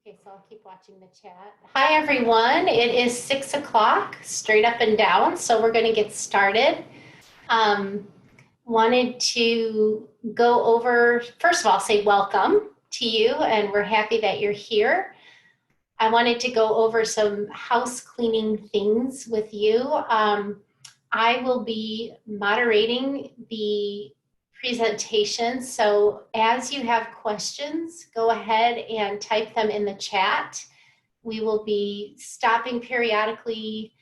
Okay, so I'll keep watching the chat. Hi, everyone. It is 6 o'clock, straight up and down, so we're going to get started. Wanted to go over, first of all, say welcome to you, and we're happy that you're here. I wanted to go over some house cleaning things with you. I will be moderating the presentation, so as you have questions, go ahead and type them in the chat. We will be stopping periodically.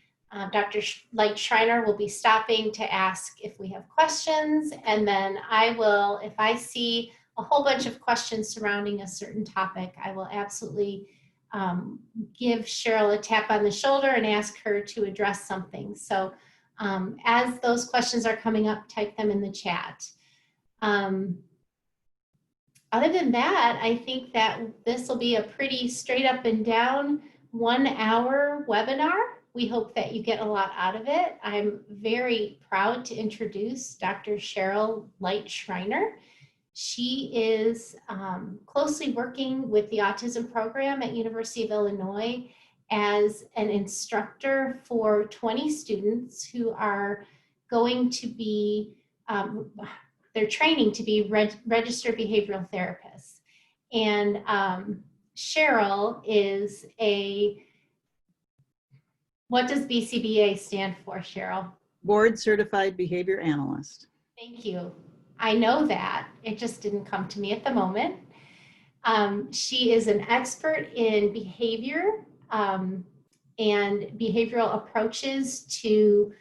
Dr. Light Shriner will be stopping to ask if we have questions, and then I will, if I see a whole bunch of questions surrounding a certain topic, I will absolutely give Cheryl a tap on the shoulder and ask her to address something. So as those questions are coming up, type them in the chat. Other than that, I think that this will be a pretty straight up and down 1 hour webinar. We hope that you get a lot out of it. I'm very proud to introduce Dr. Cheryl Light Shriner. She is closely working with the autism program at University of Illinois as an instructor for 20 students who are going to be, they're training to be registered behavioral therapists. And Cheryl is what does BCBA stand for, Cheryl? Board Certified Behavior Analyst. Thank you. I know that. It just didn't come to me at the moment. She is an expert in behavior and behavioral approaches to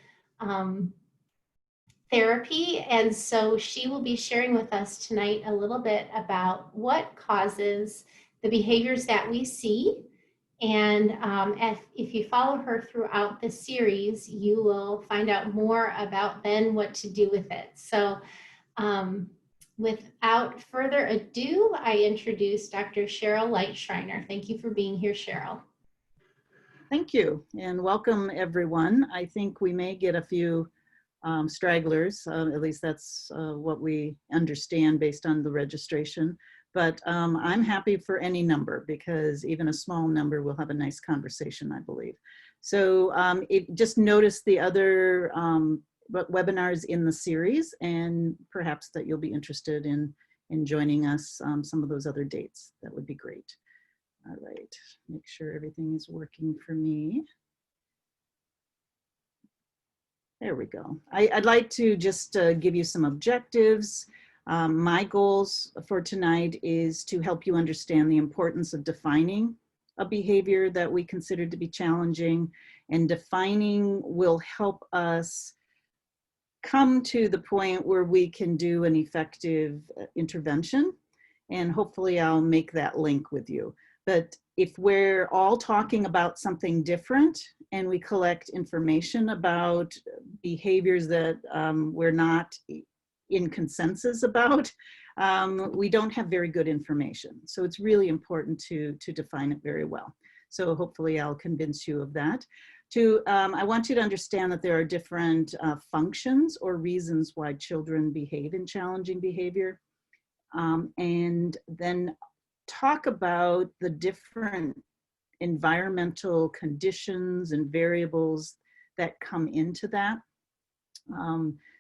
therapy. And so she will be sharing with us tonight a little bit about what causes the behaviors that we see. And if you follow her throughout the series, you will find out more about then what to do with it. So without further ado, I introduce Dr. Cheryl Light Shriner. Thank you for being here, Cheryl. Thank you, and welcome everyone. I think we may get a few stragglers, at least that's what we understand based on the registration. But I'm happy for any number because even a small number will have a nice conversation, I believe. So just notice the other webinars in the series, and perhaps that you'll be interested in joining us some of those other dates. That would be great. All right, make sure everything is working for me. There we go. I'd like to just give you some objectives. My goals for tonight is to help you understand the importance of defining a behavior that we consider to be challenging, and defining will help us come to the point where we can do an effective intervention, and hopefully I'll make that link with you. But if we're all talking about something different and we collect information about behaviors that we're not in consensus about, we don't have very good information. So it's really important to define it very well. So hopefully I'll convince you of that. I want you to understand that there are different functions or reasons why children behave in challenging behavior. And then talk about the different environmental conditions and variables that come into that.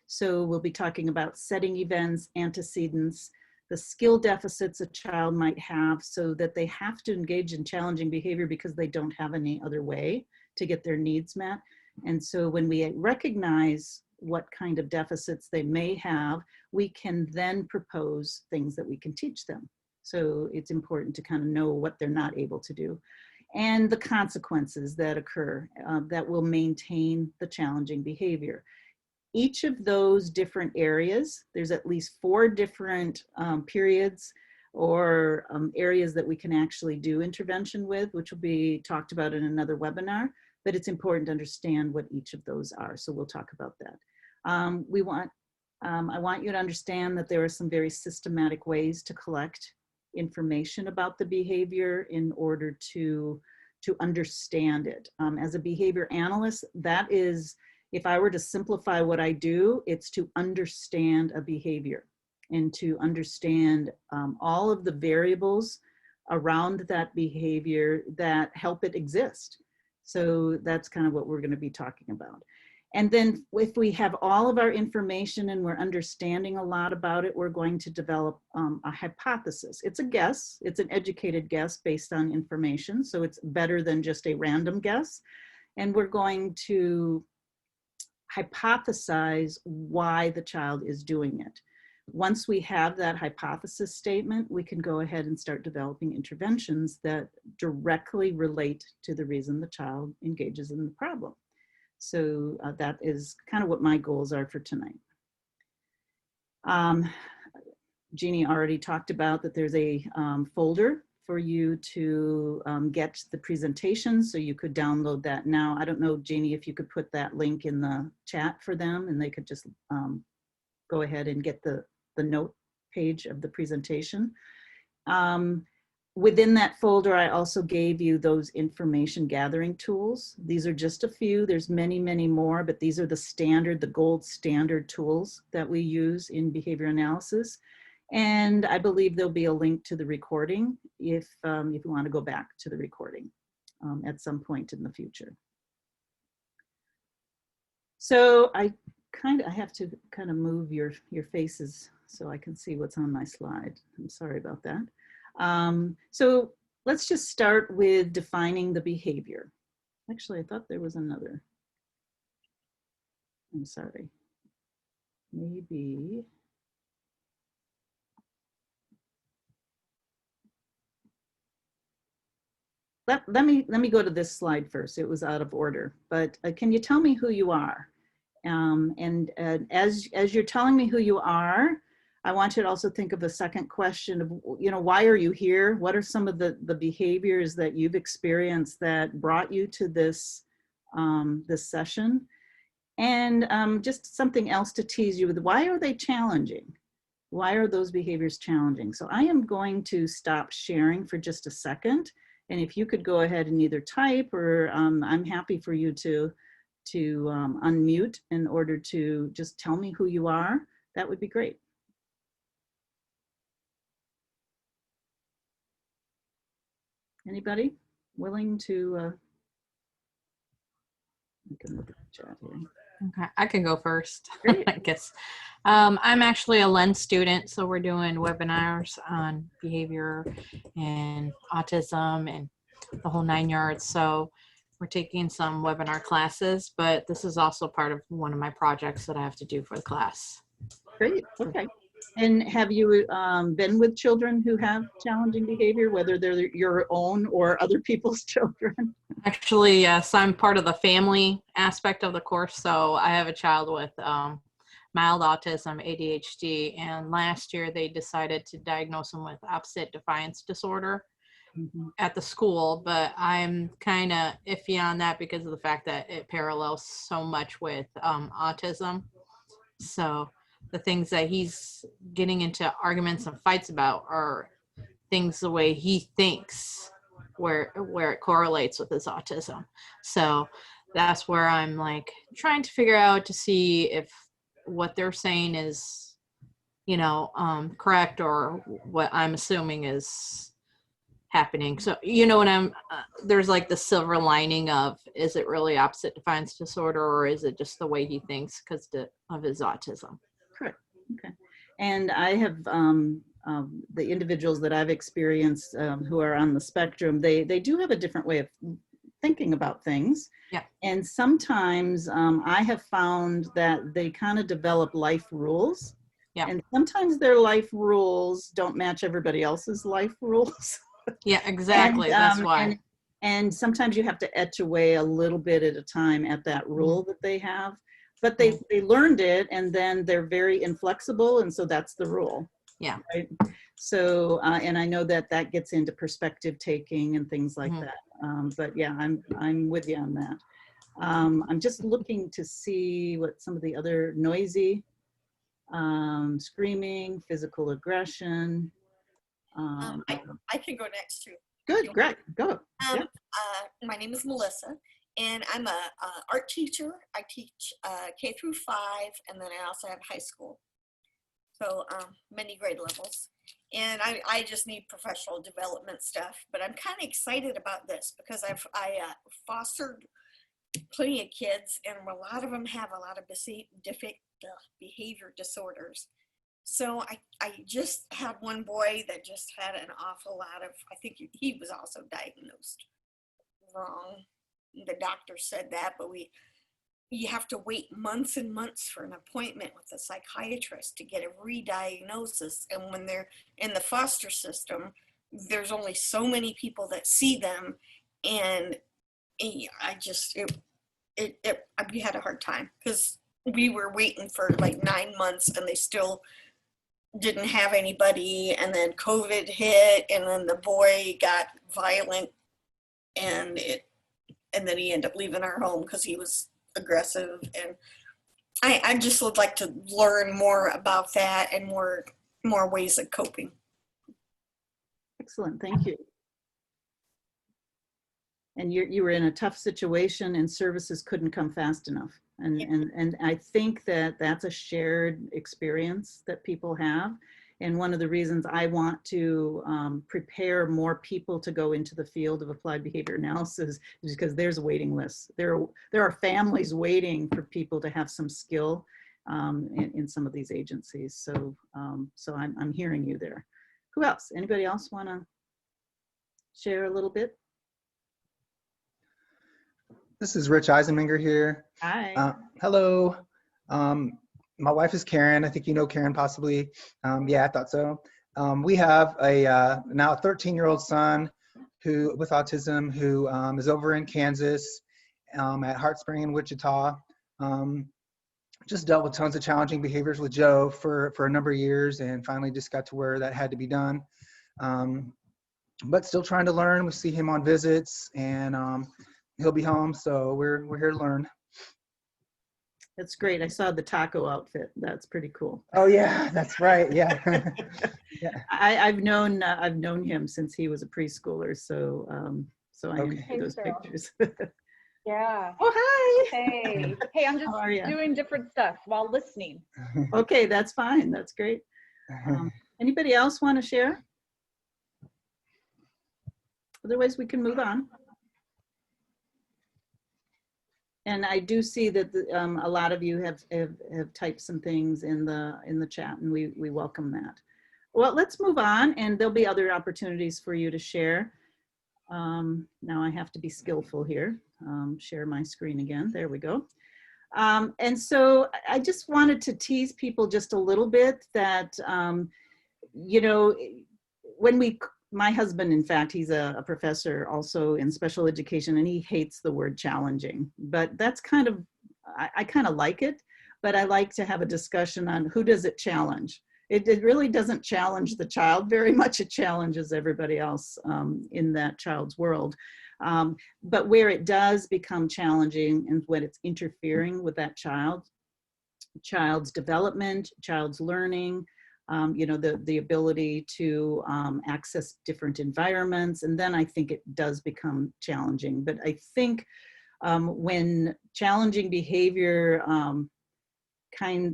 So we'll be talking about setting events, antecedents, the skill deficits a child might have so that they have to engage in challenging behavior because they don't have any other way to get their needs met. And so when we recognize what kind of deficits they may have, we can then propose things that we can teach them. So it's important to kind of know what they're not able to do, and the consequences that occur that will maintain the challenging behavior. Each of those different areas, there's at least 4 different periods or areas that we can actually do intervention with, which will be talked about in another webinar, but it's important to understand what each of those are. So we'll talk about that. I want you to understand that there are some very systematic ways to collect information about the behavior in order to understand it. As a behavior analyst, that is, if I were to simplify what I do, it's to understand a behavior and to understand all of the variables around that behavior that help it exist. So that's kind of what we're going to be talking about. And then if we have all of our information and we're understanding a lot about it, we're going to develop a hypothesis. It's a guess. It's an educated guess based on information. So it's better than just a random guess. And we're going to hypothesize why the child is doing it. Once we have that hypothesis statement, we can go ahead and start developing interventions that directly relate to the reason the child engages in the problem. So that is kind of what my goals are for tonight. Jeannie already talked about that there's a folder for you to get the presentation, so you could download that now. I don't know, Jeannie, if you could put that link in the chat for them and they could just go ahead and get the note page of the presentation. Within that folder, I also gave you those information gathering tools. These are just a few. There's many, many more, but these are the gold standard tools that we use in behavior analysis. And I believe there'll be a link to the recording if you want to go back to the recording at some point in the future. So I have to kind of move your faces so I can see what's on my slide. I'm sorry about that. So let's just start with defining the behavior. Actually, I thought there was another. I'm sorry. Maybe. Let me go to this slide first. It was out of order, but can you tell me who you are? And as you're telling me who you are, I want you to also think of a second question of, why are you here? What are some of the behaviors that you've experienced that brought you to this, this session? And just something else to tease you with, why are they challenging? Why are those behaviors challenging? So I am going to stop sharing for just a second. And if you could go ahead and either type or I'm happy for you to unmute in order to just tell me who you are, that would be great. Anybody willing to? I can look at the chat here. Okay, I can go first. Great. I guess. I'm actually a Lens student, so we're doing webinars on behavior and autism and the whole 9 yards. So we're taking some webinar classes, but this is also part of one of my projects that I have to do for the class. Great, okay. And have you been with children who have challenging behavior, whether they're your own or other people's children? Actually, yes, I'm part of the family aspect of the course. So I have a child with mild autism, ADHD, and last year they decided to diagnose him with opposite defiance disorder at the school, but I'm kind of iffy on that because of the fact that it parallels so much with autism. So the things that he's getting into arguments and fights about are things the way he thinks, where it correlates with his autism. So that's where I'm like trying to figure out to see if what they're saying is, correct or what I'm assuming is happening. So, when there's like the silver lining of, is it really opposite defiance disorder or is it just the way he thinks because of his autism? Correct. Okay. And I have the individuals that I've experienced who are on the spectrum, they do have a different way of thinking about things. Yeah. And sometimes I have found that they kind of develop life rules. Yeah. And sometimes their life rules don't match everybody else's life rules. Yeah, exactly. That's why. And sometimes you have to etch away a little bit at a time at that rule that they have. But they learned it, and then they're very inflexible, and so that's the rule. Yeah. Right? So, and I know that gets into perspective taking and things like that. But yeah, I'm with you on that. I'm just looking to see what some of the other noisy, screaming, physical aggression. I can go next too. Good, great, go. My name is Melissa, and I'm a art teacher. I teach K through 5, and then I also have high school. So many grade levels. and I just need professional development stuff. But I'm kind of excited about this because I fostered plenty of kids, and a lot of them have a lot of behavior disorders. So I just had one boy that just had an awful lot of, I think he was also diagnosed wrong. The doctor said that, but you have to wait months and months for an appointment with a psychiatrist to get a re-diagnosis. And when they're in the foster system, there's only so many people that see them. And we had a hard time because we were waiting for like 9 months and they still didn't have anybody. And then COVID hit, and then the boy got violent, and then he ended up leaving our home because he was aggressive. And I just would like to learn more about that and more ways of coping. Excellent, thank you. And you were in a tough situation and services couldn't come fast enough. And I think that that's a shared experience that people have. And one of the reasons I want to prepare more people to go into the field of applied behavior analysis is because there's a waiting list. There are families waiting for people to have some skill in some of these agencies. So I'm hearing you there. Who else? Anybody else want to share a little bit? This is Rich Eisenmenger here. Hi. Hello. My wife is Karen. I think you know Karen possibly. Yeah, I thought so. We have a now a 13-year-old son with autism who is over in Kansas at Heart Spring in Wichita. Just dealt with tons of challenging behaviors with Joe for a number of years, and finally just got to where that had to be done. But still trying to learn. We see him on visits, and he'll be home, so we're here to learn. That's great. I saw the taco outfit. That's pretty cool. Oh yeah, that's right. Yeah. Yeah. I've known him since he was a preschooler, so I Okay. enjoy those Cheryl. pictures. Yeah. Oh, hi. Hey. Hey, I'm just How are you? doing different stuff while listening. Okay, that's fine. That's great. Anybody else want to share? Otherwise, we can move on. And I do see that a lot of you have typed some things in the chat, and we welcome that. Well, let's move on, and there'll be other opportunities for you to share. Now I have to be skillful here. Share my screen again. There we go. And so I just wanted to tease people just a little bit that, you know, my husband, in fact, he's a professor also in special education, and he hates the word challenging, but that's kind of, I kind of like it, but I like to have a discussion on who does it challenge. It really doesn't challenge the child very much. It challenges everybody else in that child's world. But where it does become challenging and when it's interfering with that child's development, child's learning, you know, the ability to access different environments. And then I think it does become challenging. But I think when challenging behavior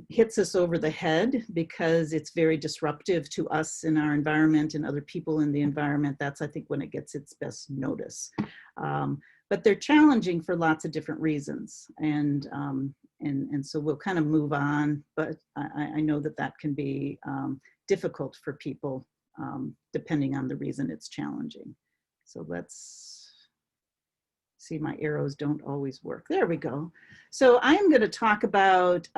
hits us over the head because it's very disruptive to us in our environment and other people in the environment, that's, I think, when it gets its best notice. But they're challenging for lots of different reasons. And so we'll kind of move on, but I know that can be difficult for people depending on the reason it's challenging. So let's see, my arrows don't always work. There we go. So I am going to talk about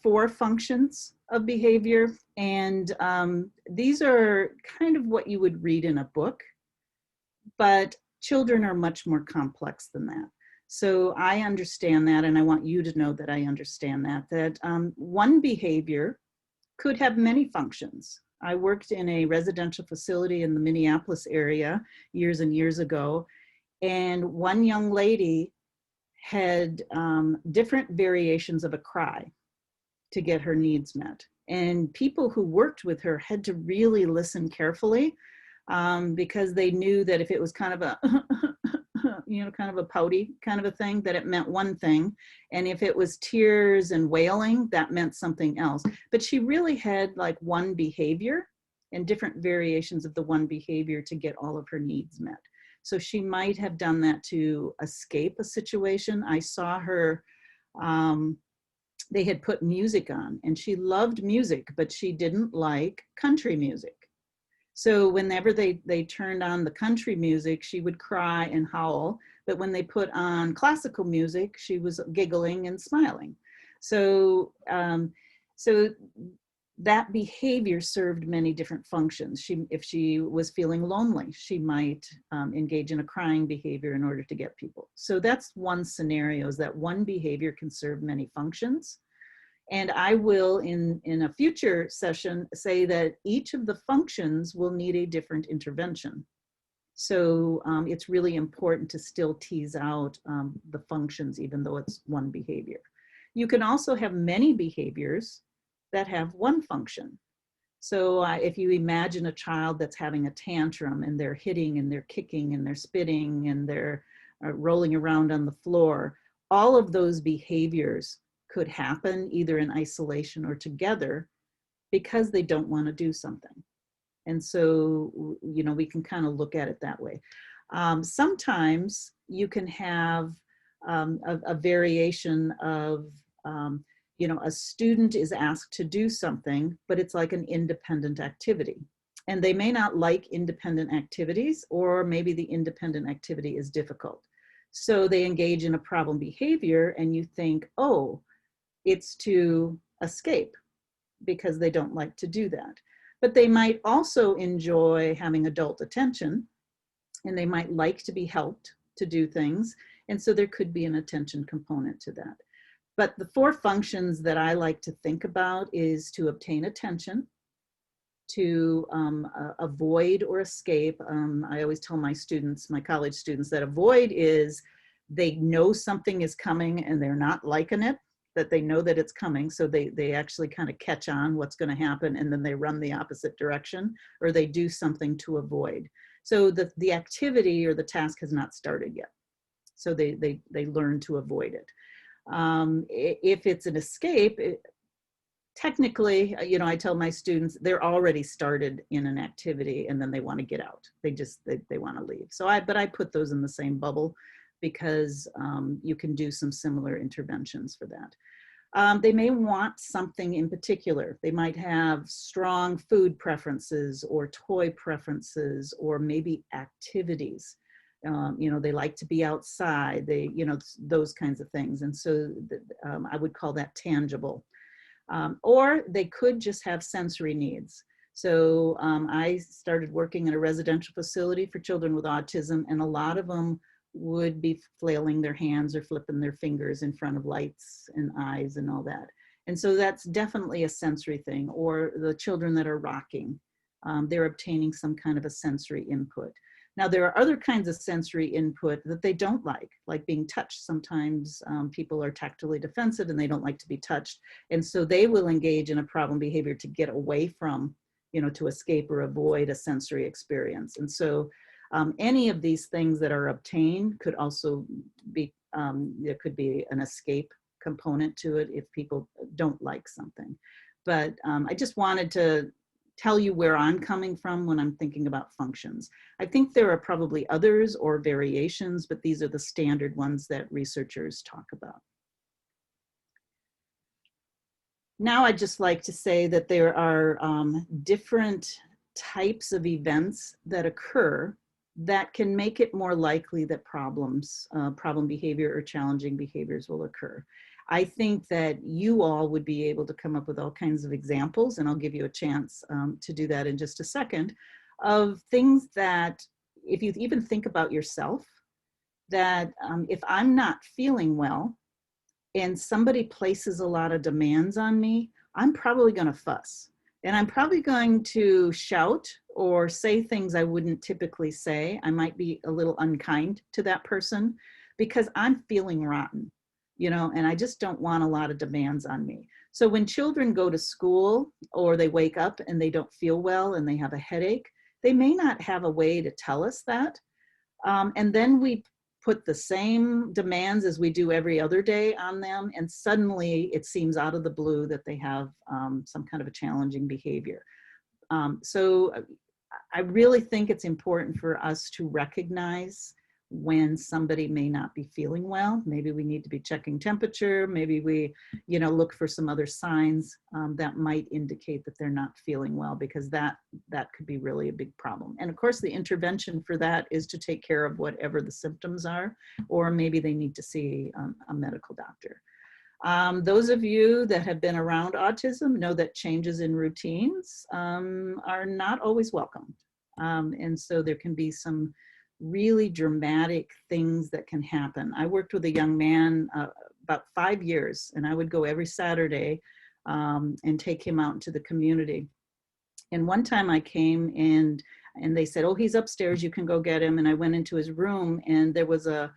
4 functions of behavior, and these are kind of what you would read in a book, but children are much more complex than that. So I understand that, and I want you to know that I understand that one behavior could have many functions. I worked in a residential facility in the Minneapolis area years and years ago, and one young lady had different variations of a cry to get her needs met. And people who worked with her had to really listen carefully because they knew that if it was kind of a you know, kind of a pouty kind of a thing, that it meant one thing. And if it was tears and wailing, that meant something else. But she really had like one behavior, and different variations of the one behavior to get all of her needs met. So she might have done that to escape a situation. I saw her, they had put music on, and she loved music, but she didn't like country music. So whenever they turned on the country music, she would cry and howl. But when they put on classical music, she was giggling and smiling. So, so that behavior served many different functions. If she was feeling lonely, she might engage in a crying behavior in order to get people. So that's one scenario, is that one behavior can serve many functions. And I will, in a future session, say that each of the functions will need a different intervention. So it's really important to still tease out the functions, even though it's one behavior. You can also have many behaviors that have one function. So if you imagine a child that's having a tantrum, and they're hitting and they're kicking and they're spitting and they're rolling around on the floor, all of those behaviors could happen either in isolation or together because they don't want to do something. And so, you know, we can kind of look at it that way. Sometimes you can have a variation of, you know, a student is asked to do something, but it's like an independent activity. And they may not like independent activities, or maybe the independent activity is difficult. So they engage in a problem behavior, and you think, oh, it's to escape because they don't like to do that. But they might also enjoy having adult attention, and they might like to be helped to do things. And so there could be an attention component to that. But the four functions that I like to think about is to obtain attention, to avoid or escape. I always tell my students, my college students, that avoid is they know something is coming and they're not liking it, that they know that it's coming. So they actually kind of catch on what's going to happen, and then they run the opposite direction, or they do something to avoid. So the activity or the task has not started yet. So they learn to avoid it. If it's an escape, technically, you know, I tell my students they're already started in an activity and then they want to get out. They want to leave. So but I put those in the same bubble, because you can do some similar interventions for that. They may want something in particular. They might have strong food preferences or toy preferences, or maybe activities. You know, they like to be outside, you know, those kinds of things. And so I would call that tangible. Or they could just have sensory needs. So I started working in a residential facility for children with autism, and a lot of them would be flailing their hands or flipping their fingers in front of lights and eyes and all that. And so that's definitely a sensory thing. Or the children that are rocking, they're obtaining some kind of a sensory input. Now, there are other kinds of sensory input that they don't like being touched. Sometimes people are tactily defensive and they don't like to be touched. And so they will engage in a problem behavior to get away from, you know, to escape or avoid a sensory experience. And so any of these things that are obtained could also be, there could be an escape component to it if people don't like something. But I just wanted to tell you where I'm coming from when I'm thinking about functions. I think there are probably others or variations, but these are the standard ones that researchers talk about. Now I'd just like to say that there are different types of events that occur that can make it more likely that problem behavior or challenging behaviors will occur. I think that you all would be able to come up with all kinds of examples, and I'll give you a chance to do that in just a second, of things that, if you even think about yourself, that if I'm not feeling well and somebody places a lot of demands on me, I'm probably going to fuss. And I'm probably going to shout or say things I wouldn't typically say. I might be a little unkind to that person because I'm feeling rotten, you know, and I just don't want a lot of demands on me. So when children go to school or they wake up and they don't feel well and they have a headache, they may not have a way to tell us that. And then we put the same demands as we do every other day on them, and suddenly it seems out of the blue that they have some kind of a challenging behavior. So I really think it's important for us to recognize when somebody may not be feeling well. Maybe we need to be checking temperature. Maybe we, look for some other signs that might indicate that they're not feeling well, because that could be really a big problem. And of course, the intervention for that is to take care of whatever the symptoms are, or maybe they need to see a medical doctor. Those of you that have been around autism know that changes in routines are not always welcomed. And so there can be some really dramatic things that can happen. I worked with a young man about 5 years, and I would go every Saturday and take him out into the community. And one time I came and they said, "Oh, he's upstairs, you can go get him." And I went into his room, and there was a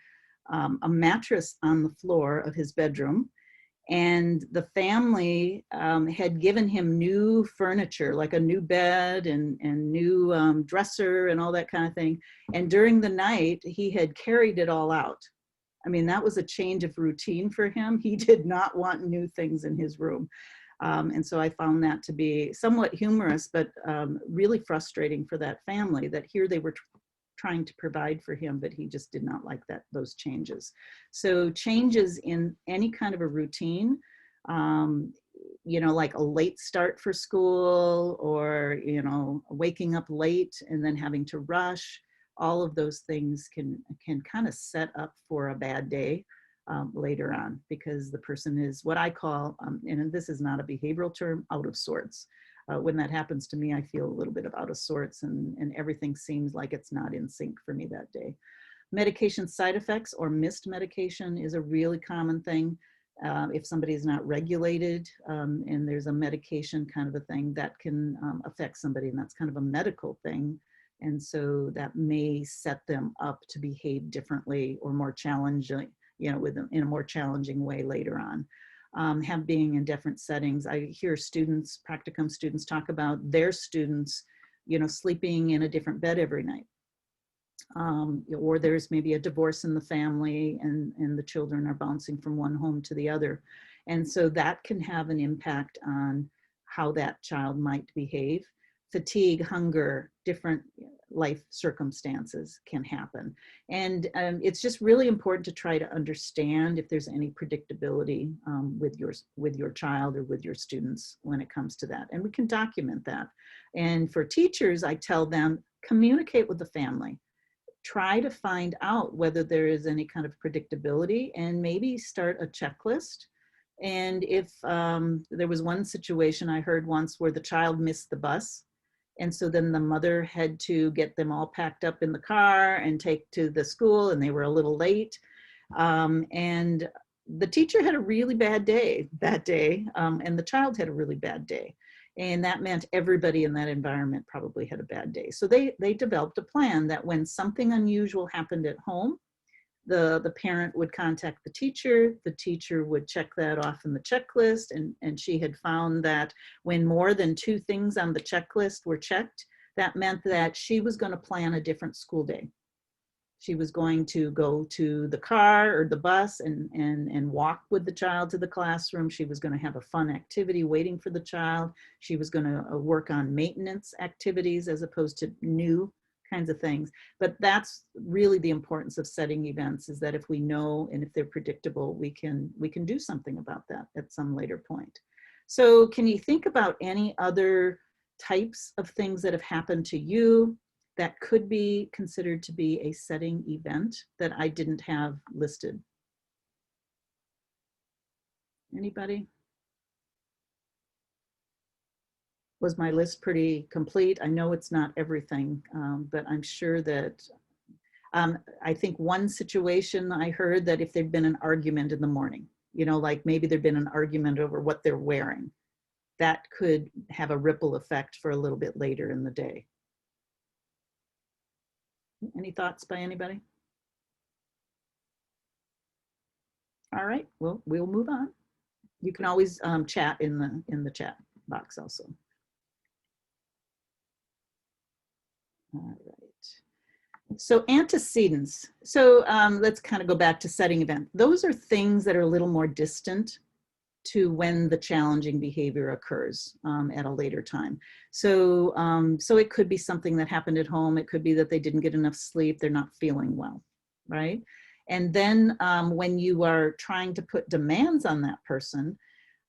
mattress on the floor of his bedroom. And the family had given him new furniture, like a new bed and new dresser and all that kind of thing. And during the night, he had carried it all out. I mean, that was a change of routine for him. He did not want new things in his room. And so I found that to be somewhat humorous, but really frustrating for that family, that here they were trying to provide for him, but he just did not like those changes. So changes in any kind of a routine, like a late start for school, or, waking up late and then having to rush, all of those things can kind of set up for a bad day later on, because the person is what I call, and this is not a behavioral term, out of sorts. When that happens to me, I feel a little bit of out of sorts, and everything seems like it's not in sync for me that day. Medication side effects or missed medication is a really common thing. If somebody is not regulated and there's a medication kind of a thing, that can affect somebody, and that's kind of a medical thing. And so that may set them up to behave differently or more challenging, with them in a more challenging way later on. Have being in different settings. I hear students, practicum students, talk about their students, sleeping in a different bed every night. Or there's maybe a divorce in the family, and the children are bouncing from one home to the other. And so that can have an impact on how that child might behave. Fatigue, hunger, different life circumstances can happen. And it's just really important to try to understand if there's any predictability with your child or with your students when it comes to that. And we can document that. And for teachers, I tell them, communicate with the family. Try to find out whether there is any kind of predictability, and maybe start a checklist. And if there was one situation I heard once where the child missed the bus, and so then the mother had to get them all packed up in the car and take to the school, and they were a little late. And the teacher had a really bad day that day, and the child had a really bad day. And that meant everybody in that environment probably had a bad day. So they developed a plan that when something unusual happened at home, the parent would contact the teacher would check that off in the checklist, and she had found that when more than 2 things on the checklist were checked, that meant that she was going to plan a different school day. She was going to go to the car or the bus and walk with the child to the classroom. She was going to have a fun activity waiting for the child. She was going to work on maintenance activities as opposed to new kinds of things. But that's really the importance of setting events, is that if we know and if they're predictable, we can do something about that at some later point. So can you think about any other types of things that have happened to you that could be considered to be a setting event that I didn't have listed? Anybody? Was my list pretty complete? I know it's not everything, but I'm sure that, I think one situation I heard that if there'd been an argument in the morning, like maybe there'd been an argument over what they're wearing, that could have a ripple effect for a little bit later in the day. Any thoughts by anybody? All right, well, we'll move on. You can always chat in the chat box also. All right. So antecedents. So let's kind of go back to setting event. Those are things that are a little more distant to when the challenging behavior occurs at a later time. So, so it could be something that happened at home. It could be that they didn't get enough sleep. They're not feeling well, right? And then when you are trying to put demands on that person,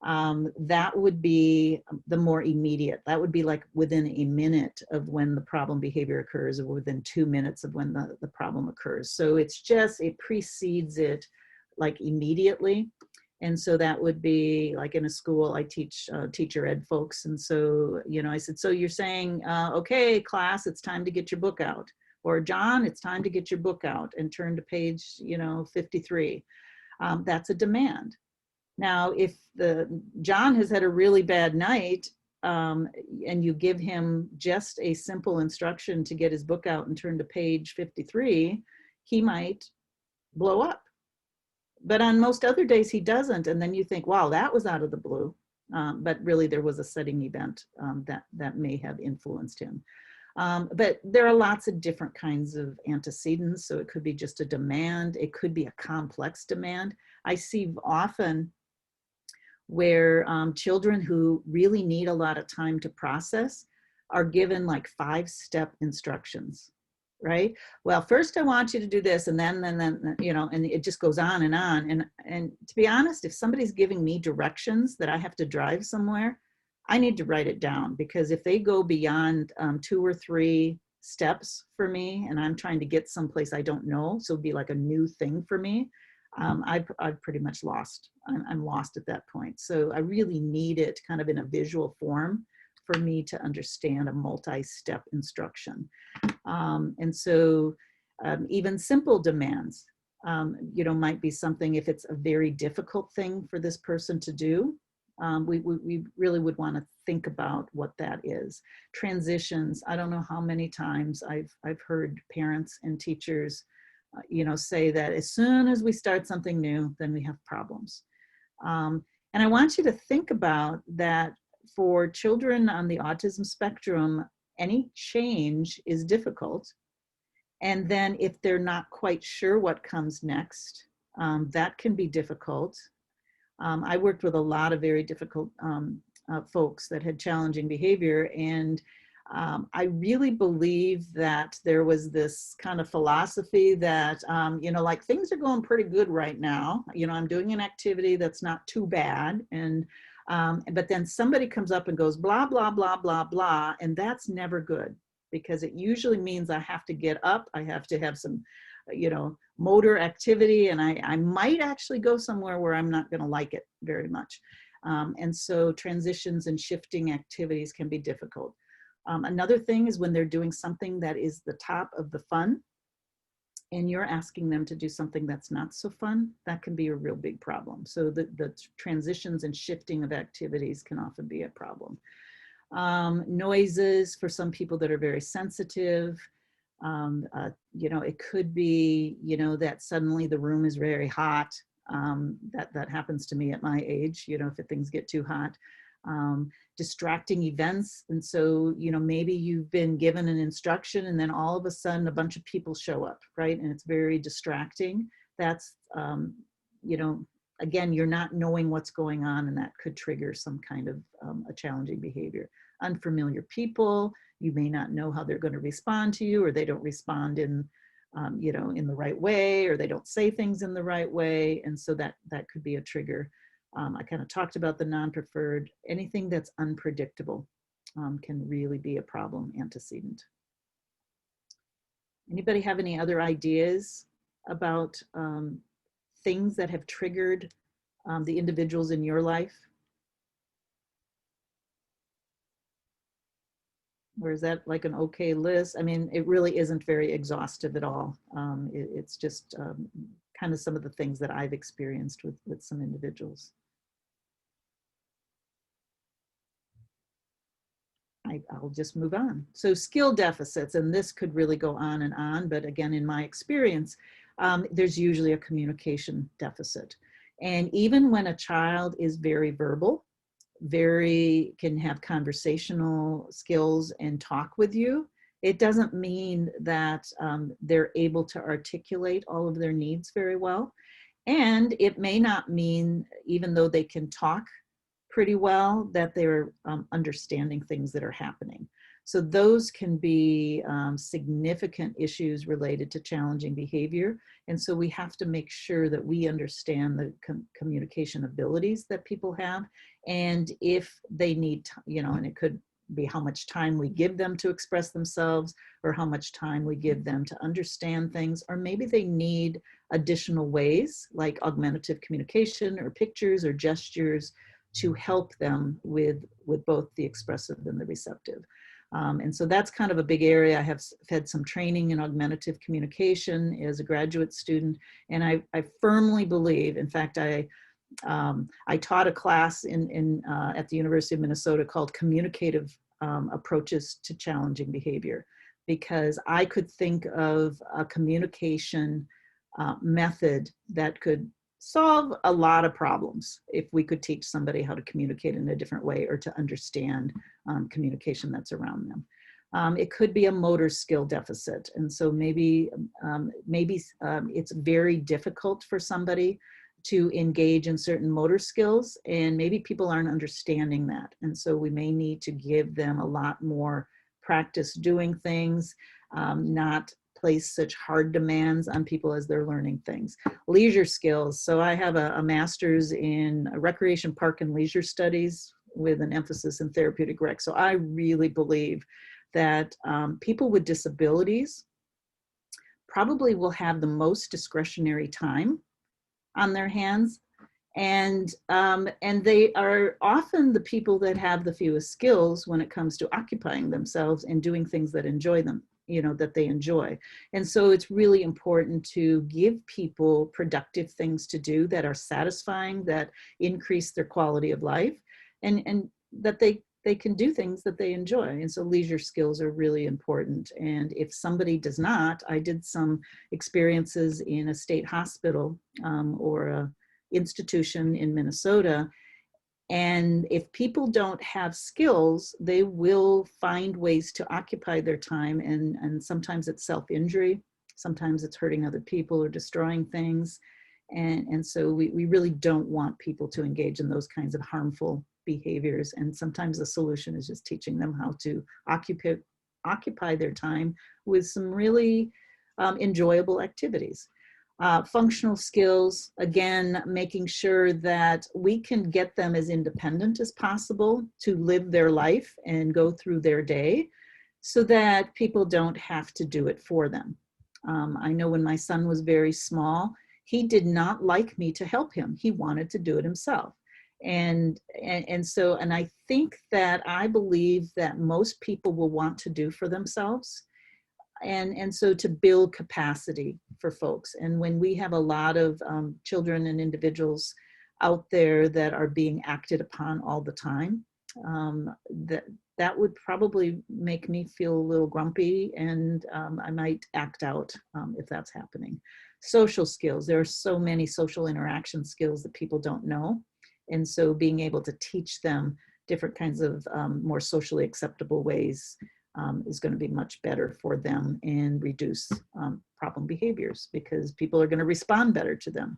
that would be the more immediate. That would be like within a minute of when the problem behavior occurs, or within 2 minutes of when the problem occurs. So it's just, it precedes it like immediately. And so that would be like in a school, I teach teacher ed folks. And so, you know, I said, so you're saying, okay, class, it's time to get your book out. Or John, it's time to get your book out and turn to page, you know, 53. That's a demand. Now, if John has had a really bad night and you give him just a simple instruction to get his book out and turn to page 53, he might blow up. But on most other days he doesn't. And then you think, wow, that was out of the blue. But really there was a setting event that may have influenced him. But there are lots of different kinds of antecedents. So it could be just a demand. It could be a complex demand. I see often where children who really need a lot of time to process are given like 5-step instructions, right? Well, first I want you to do this, and then, you know, and it just goes on. And to be honest, if somebody's giving me directions that I have to drive somewhere, I need to write it down, because if they go beyond 2 or 3 steps for me, and I'm trying to get someplace I don't know, so it'd be like a new thing for me, I've pretty much lost. I'm lost at that point. So I really need it kind of in a visual form for me to understand a multi-step instruction. And so even simple demands, you know, might be something, if it's a very difficult thing for this person to do, we really would want to think about what that is. Transitions, I don't know how many times I've heard parents and teachers you know, say that as soon as we start something new, then we have problems. And I want you to think about that for children on the autism spectrum, any change is difficult. And then if they're not quite sure what comes next, that can be difficult. I worked with a lot of very difficult folks that had challenging behavior, and I really believe that there was this kind of philosophy that, you know, like things are going pretty good right now. You know, I'm doing an activity that's not too bad. And, but then somebody comes up and goes, blah, blah, blah, blah, blah. And that's never good, because it usually means I have to get up. I have to have some, you know, motor activity, and I might actually go somewhere where I'm not going to like it very much. And so transitions and shifting activities can be difficult. Another thing is when they're doing something that is the top of the fun, and you're asking them to do something that's not so fun, that can be a real big problem. So the transitions and shifting of activities can often be a problem. Noises, for some people that are very sensitive, you know, it could be, you know, that suddenly the room is very hot. That happens to me at my age, you know, if things get too hot. Distracting events. And so, you know, maybe you've been given an instruction and then all of a sudden a bunch of people show up, right? And it's very distracting. That's, you know, again, you're not knowing what's going on, and that could trigger some kind of a challenging behavior. Unfamiliar people, you may not know how they're going to respond to you, or they don't respond in, you know, in the right way, or they don't say things in the right way. And so that could be a trigger. I kind of talked about the non-preferred. Anything that's unpredictable can really be a problem antecedent. Anybody have any other ideas about things that have triggered the individuals in your life? Or is that like an okay list? I mean, it really isn't very exhaustive at all. It's just kind of some of the things that I've experienced with some individuals. I'll just move on. So skill deficits, and this could really go on and on, but again, in my experience, there's usually a communication deficit. And even when a child is very verbal, can have conversational skills and talk with you, it doesn't mean that they're able to articulate all of their needs very well. And it may not mean, even though they can talk pretty well, that they're understanding things that are happening. So those can be significant issues related to challenging behavior. And so we have to make sure that we understand the communication abilities that people have. And if they need, and it could be how much time we give them to express themselves, or how much time we give them to understand things, or maybe they need additional ways like augmentative communication or pictures or gestures to help them with both the expressive and the receptive. And so that's kind of a big area. I have had some training in augmentative communication as a graduate student, and I firmly believe, in fact, I taught a class at the University of Minnesota called Communicative Approaches to Challenging Behavior, because I could think of a communication method that could solve a lot of problems if we could teach somebody how to communicate in a different way, or to understand communication that's around them. It could be a motor skill deficit. And so maybe it's very difficult for somebody to engage in certain motor skills, and maybe people aren't understanding that. And so we may need to give them a lot more practice doing things, not place such hard demands on people as they're learning things. Leisure skills. So I have a master's in recreation, park, and leisure studies with an emphasis in therapeutic rec. So I really believe that people with disabilities probably will have the most discretionary time on their hands. And they are often the people that have the fewest skills when it comes to occupying themselves and doing things that enjoy them, that they enjoy. And so it's really important to give people productive things to do that are satisfying, that increase their quality of life, and that they can do things that they enjoy. And so leisure skills are really important. And if somebody does not, I did some experiences in a state hospital or a institution in Minnesota. And if people don't have skills, they will find ways to occupy their time. And sometimes it's self-injury, sometimes it's hurting other people or destroying things. And so we really don't want people to engage in those kinds of harmful behaviors. And sometimes the solution is just teaching them how to occupy their time with some really enjoyable activities. Functional skills, again, making sure that we can get them as independent as possible to live their life and go through their day, so that people don't have to do it for them. I know when my son was very small, he did not like me to help him. He wanted to do it himself. And I think that I believe that most people will want to do for themselves. And so to build capacity for folks. And when we have a lot of children and individuals out there that are being acted upon all the time, that would probably make me feel a little grumpy, and I might act out if that's happening. Social skills. There are so many social interaction skills that people don't know. And so being able to teach them different kinds of more socially acceptable ways is going to be much better for them and reduce problem behaviors, because people are going to respond better to them.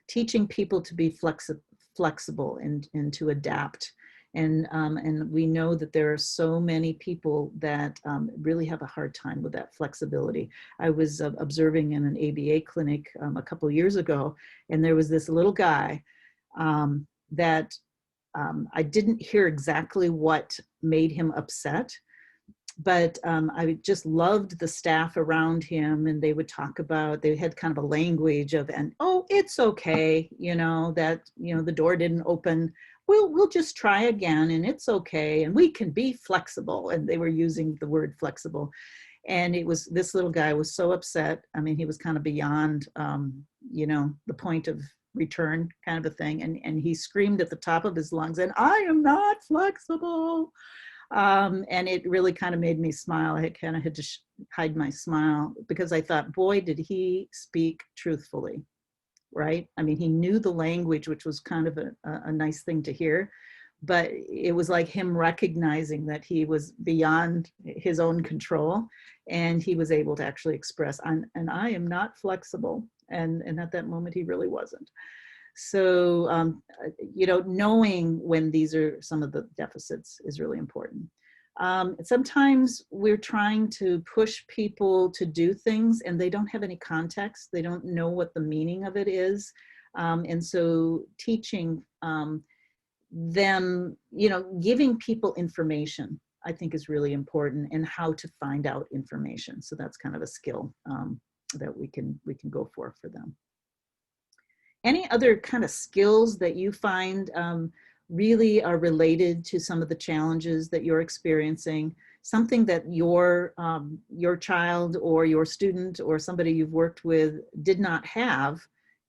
Teaching people to be flexible and to adapt. And we know that there are so many people that really have a hard time with that flexibility. I was observing in an ABA clinic a couple years ago, and there was this little guy that I didn't hear exactly what made him upset, but I just loved the staff around him, and they would talk about, they had kind of a language of, and oh, it's okay, that, the door didn't open. We'll just try again, and it's okay, and we can be flexible. And they were using the word flexible. And this little guy was so upset. I mean, he was kind of beyond, the point of return kind of a thing. And he screamed at the top of his lungs, and I am not flexible. And it really kind of made me smile. I kind of had to hide my smile, because I thought, boy, did he speak truthfully, right? I mean, he knew the language, which was kind of a nice thing to hear, but it was like him recognizing that he was beyond his own control, and he was able to actually express, and I am not flexible. And at that moment, he really wasn't. So, knowing when these are some of the deficits is really important. Sometimes we're trying to push people to do things and they don't have any context. They don't know what the meaning of it is. And so teaching them, giving people information, I think is really important, and how to find out information. So that's kind of a skill that we can go for them. Any other kind of skills that you find really are related to some of the challenges that you're experiencing? Something that your child or your student or somebody you've worked with did not have,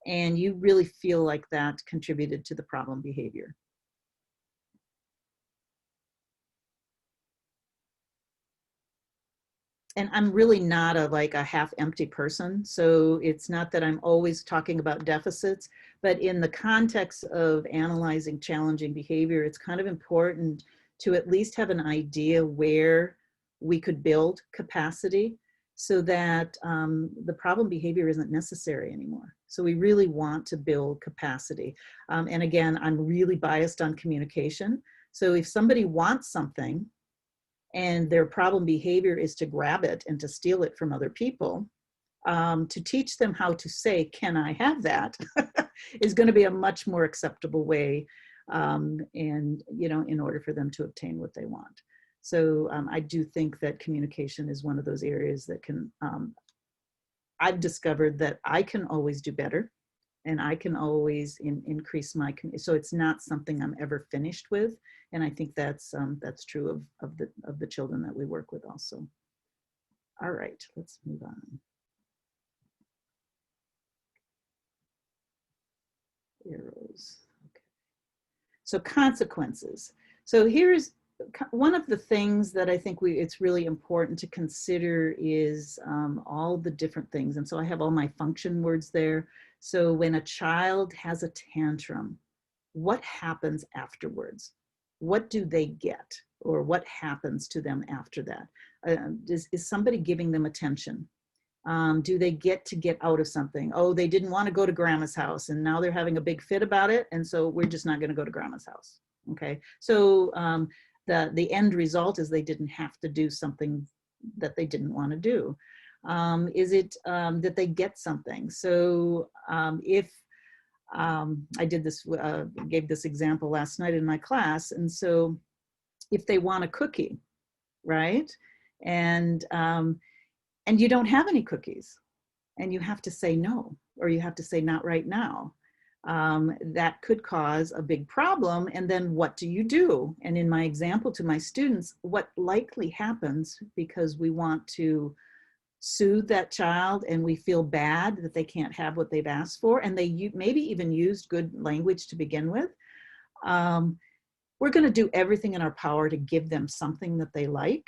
and you really feel like that contributed to the problem behavior? And I'm really not a half empty person. So it's not that I'm always talking about deficits, but in the context of analyzing challenging behavior, it's kind of important to at least have an idea where we could build capacity so that the problem behavior isn't necessary anymore. So we really want to build capacity. And again, I'm really biased on communication. So if somebody wants something, and their problem behavior is to grab it and to steal it from other people, to teach them how to say, "Can I have that?" is going to be a much more acceptable way, and in order for them to obtain what they want. So I do think that communication is one of those areas that can, I've discovered that I can always do better, and I can always increase my, so it's not something I'm ever finished with. And I think that's true of the children that we work with also. All right, let's move on. Arrows. Okay. So consequences. So here's one of the things that I think it's really important to consider is all the different things. And so I have all my function words there. So when a child has a tantrum, what happens afterwards? What do they get, or what happens to them after that? Is somebody giving them attention? Do they get out of something? Oh, they didn't want to go to grandma's house and now they're having a big fit about it, and so we're just not going to go to grandma's house. Okay, so the end result is they didn't have to do something that they didn't want to do. Is it that they get something? So if I did this, gave this example last night in my class. And so if they want a cookie, right? And you don't have any cookies, and you have to say no, or you have to say not right now, that could cause a big problem. And then what do you do? And in my example to my students, what likely happens, because we want to soothe that child and we feel bad that they can't have what they've asked for, and they maybe even used good language to begin with, we're going to do everything in our power to give them something that they like.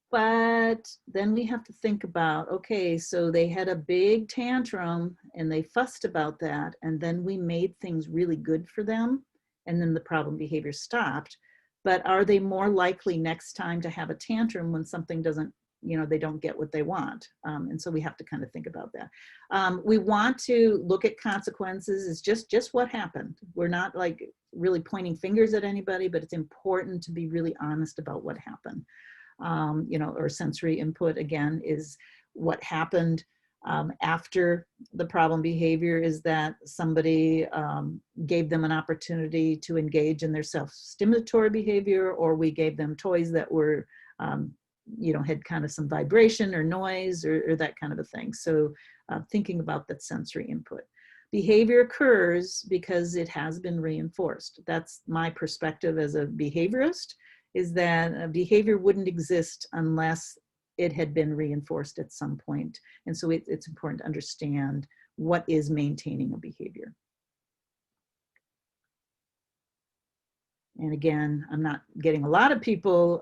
But then we have to think about, okay, so they had a big tantrum and they fussed about that, and then we made things really good for them, and then the problem behavior stopped. But are they more likely next time to have a tantrum when something doesn't, they don't get what they want? And so we have to kind of think about that. We want to look at consequences. It's just what happened. We're not like really pointing fingers at anybody, but it's important to be really honest about what happened. Or sensory input, again, is what happened after the problem behavior, is that somebody gave them an opportunity to engage in their self-stimulatory behavior, or we gave them toys that were had kind of some vibration or noise or that kind of a thing. So thinking about that sensory input. Behavior occurs because it has been reinforced. That's my perspective as a behaviorist, is that behavior wouldn't exist unless it had been reinforced at some point. And so it's important to understand what is maintaining a behavior. And again, I'm not getting a lot of people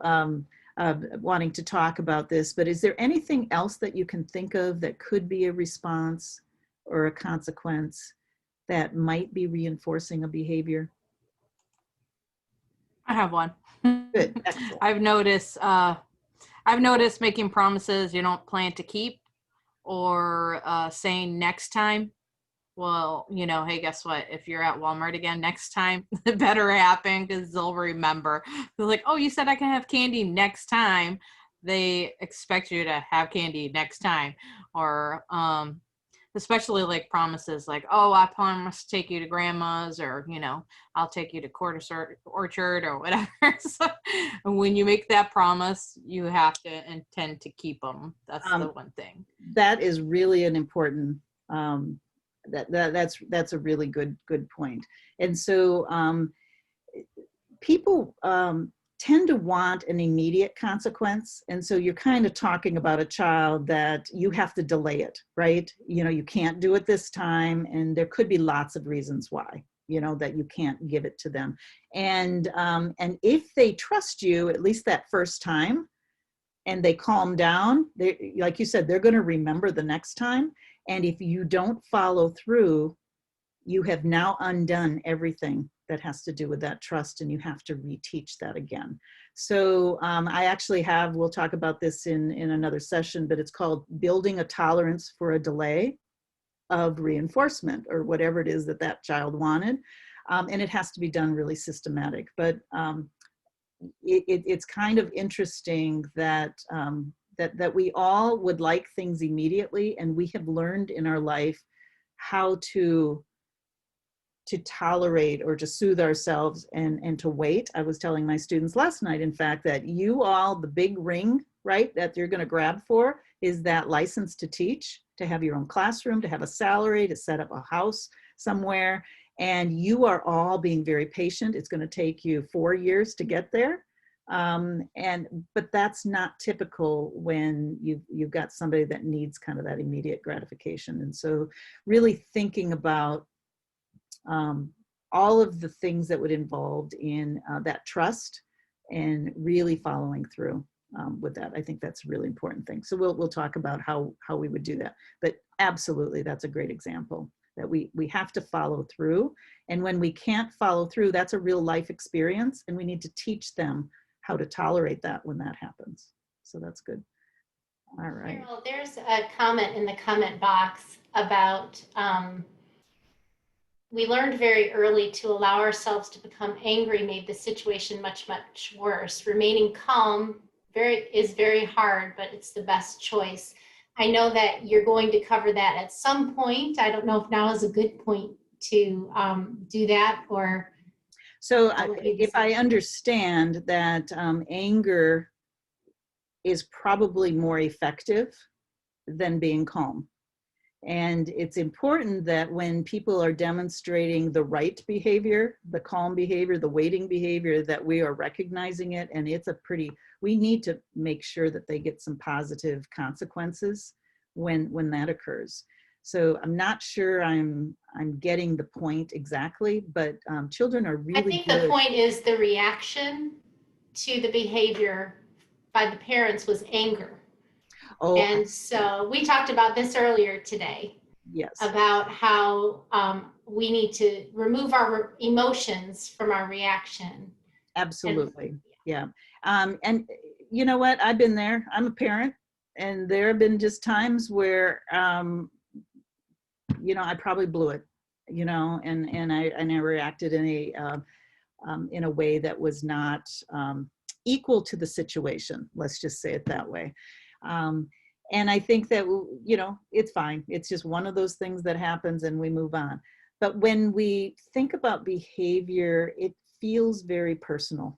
wanting to talk about this, but is there anything else that you can think of that could be a response or a consequence that might be reinforcing a behavior? I have one. Good. Excellent. I've noticed making promises you don't plan to keep, or saying next time. Well, you know, hey, guess what? If you're at Walmart again next time, it better happen because they'll remember. They're like, oh, you said I can have candy next time. They expect you to have candy next time. Or especially like promises like, oh, I promise to take you to grandma's, or, you know, I'll take you to Orchard or whatever. So when you make that promise, you have to intend to keep them. That's the one thing. That is really an important that's a really good point. And so people tend to want an immediate consequence, and so you're kind of talking about a child that you have to delay it, right? You know, you can't do it this time, and there could be lots of reasons why, you know, that you can't give it to them. And if they trust you at least that first time and they calm down, they, like you said, they're going to remember the next time. And if you don't follow through, you have now undone everything that has to do with that trust, and you have to reteach that again. So I actually have, we'll talk about this in another session, but it's called Building a Tolerance for a Delay of Reinforcement, or whatever it is that that child wanted. And it has to be done really systematic. But it's kind of interesting that that we all would like things immediately, and we have learned in our life how to tolerate or to soothe ourselves and to wait. I was telling my students last night, in fact, that you all, the big ring, right, that you're going to grab for is that license to teach, to have your own classroom, to have a salary, to set up a house somewhere. And you are all being very patient. It's going to take you 4 years to get there. But that's not typical when you've got somebody that needs kind of that immediate gratification. And so really thinking about all of the things that would involved in that trust and really following through with that. I think that's a really important thing. So we'll talk about how we would do that. But absolutely, that's a great example that we have to follow through. And when we can't follow through, that's a real life experience, and we need to teach them how to tolerate that when that happens. So that's good. All right. Cheryl, there's a comment in the comment box about we learned very early to allow ourselves to become angry made the situation much, much worse. Remaining calm is very hard, but it's the best choice. I know that you're going to cover that at some point. I don't know if now is a good point to do that, or. So if I understand that anger is probably more effective than being calm. And it's important that when people are demonstrating the right behavior, the calm behavior, the waiting behavior, that we are recognizing it. And we need to make sure that they get some positive consequences when that occurs. So I'm not sure I'm getting the point exactly, but children are really I think good. the point is the reaction to the behavior by the parents was anger. Oh, and so we talked about this earlier today. Yes. About how we need to remove our emotions from our reaction. Absolutely. Yeah. And you know what? I've been there. I'm a parent, and there have been just times where, you know, I probably blew it, you know, and I reacted in a way that was not equal to the situation. Let's just say it that way. And I think that, you know, it's fine. It's just one of those things that happens, and we move on. But when we think about behavior, it feels very personal.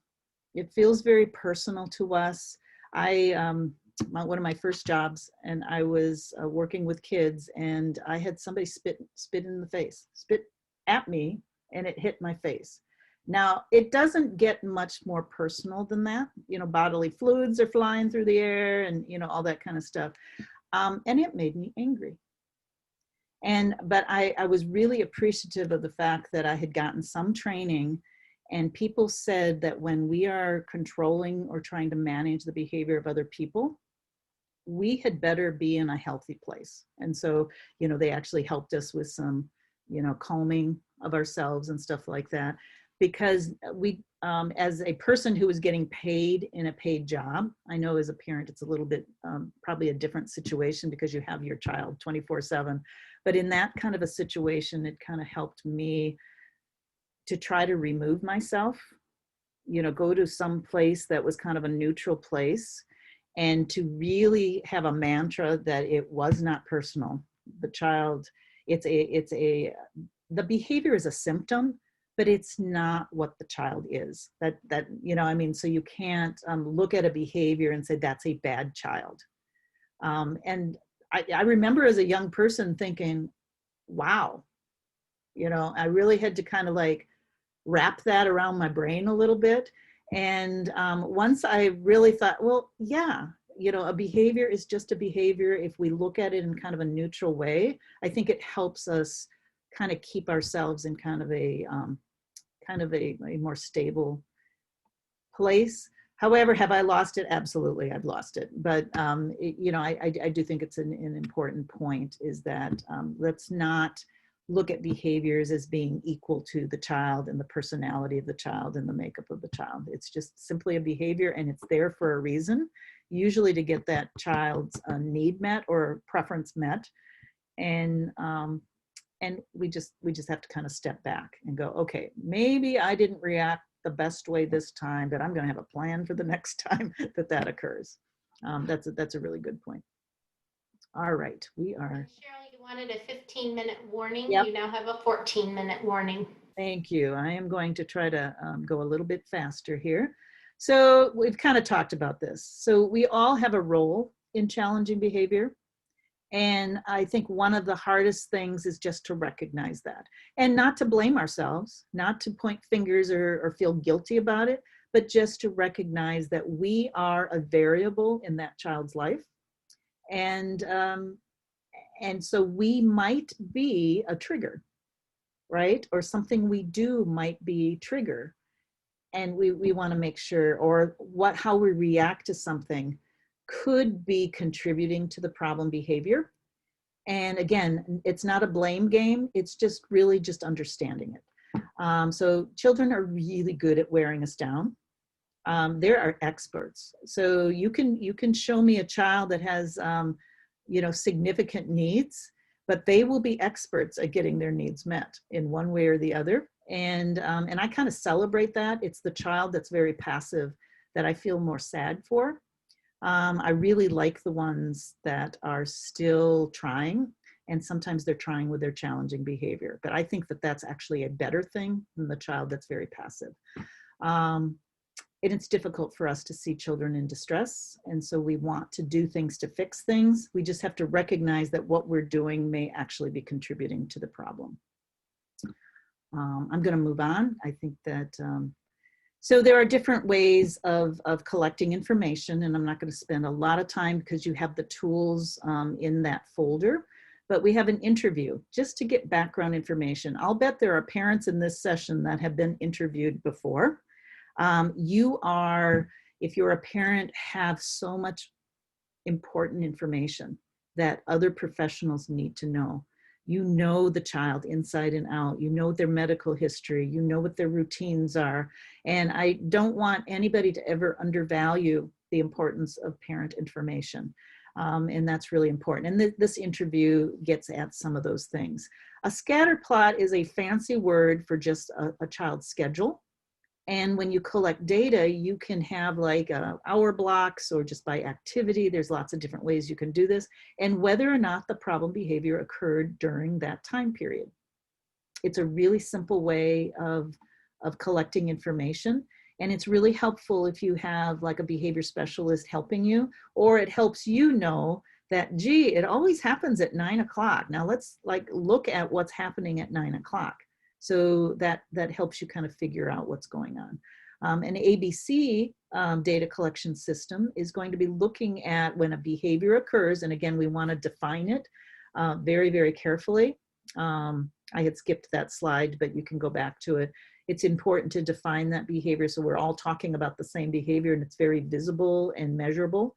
It feels very personal to us. One of my first jobs, and I was working with kids, and I had somebody spit in the face, spit at me, and it hit my face. Now, it doesn't get much more personal than that. You know, bodily fluids are flying through the air, and, you know, all that kind of stuff. And it made me angry. But I was really appreciative of the fact that I had gotten some training, and people said that when we are controlling or trying to manage the behavior of other people, we had better be in a healthy place. And so, you know, they actually helped us with some, you know, calming of ourselves and stuff like that. because we, as a person who is getting paid in a paid job, I know as a parent it's a little bit probably a different situation because you have your child 24/7, but in that kind of a situation, it kind of helped me to try to remove myself, you know, go to some place that was kind of a neutral place, and to really have a mantra that it was not personal. The child, the behavior is a symptom, but it's not what the child is. That you know, I mean, so you can't look at a behavior and say that's a bad child. And I remember as a young person thinking, wow, you know, I really had to kind of like wrap that around my brain a little bit. And once I really thought, well, yeah, you know, a behavior is just a behavior. If we look at it in kind of a neutral way, I think it helps us kind of keep ourselves in kind of a more stable place. However, have I lost it? Absolutely, I've lost it. But you know, I do think it's an important point, is that let's not look at behaviors as being equal to the child and the personality of the child and the makeup of the child. It's just simply a behavior, and it's there for a reason, usually to get that child's need met or preference met. And we just have to kind of step back and go, okay, maybe I didn't react the best way this time, but I'm going to have a plan for the next time that occurs. That's a really good point. All right, we are. Cheryl, you wanted a 15-minute warning. Yep. You now have a 14-minute warning. Thank you. I am going to try to go a little bit faster here. So we've kind of talked about this. So we all have a role in challenging behavior. And I think one of the hardest things is just to recognize that, and not to blame ourselves, not to point fingers or feel guilty about it, but just to recognize that we are a variable in that child's life. And so we might be a trigger, right? Or something we do might be trigger. And we want to make sure, or how we react to something could be contributing to the problem behavior. And again, it's not a blame game. It's just really just understanding it. So children are really good at wearing us down. There are experts. So you can show me a child that has you know, significant needs, but they will be experts at getting their needs met in one way or the other. And I kind of celebrate that. It's the child that's very passive that I feel more sad for. I really like the ones that are still trying, and sometimes they're trying with their challenging behavior. But I think that that's actually a better thing than the child that's very passive. And it's difficult for us to see children in distress, and so we want to do things to fix things. We just have to recognize that what we're doing may actually be contributing to the problem. I'm going to move on. I think that so there are different ways of collecting information, and I'm not going to spend a lot of time because you have the tools in that folder, but we have an interview just to get background information. I'll bet there are parents in this session that have been interviewed before. If you're a parent, have so much important information that other professionals need to know. You know the child inside and out. You know their medical history. You know what their routines are. And I don't want anybody to ever undervalue the importance of parent information. And that's really important. And this interview gets at some of those things. A scatter plot is a fancy word for just a child's schedule. And when you collect data, you can have like hour blocks or just by activity. There's lots of different ways you can do this, and whether or not the problem behavior occurred during that time period. It's a really simple way of collecting information. And it's really helpful if you have like a behavior specialist helping you, or it helps you know that, gee, it always happens at 9 o'clock. Now let's like look at what's happening at 9 o'clock. So that helps you kind of figure out what's going on. An ABC data collection system is going to be looking at when a behavior occurs. And again, we want to define it very, very carefully. I had skipped that slide, but you can go back to it. It's important to define that behavior so we're all talking about the same behavior and it's very visible and measurable.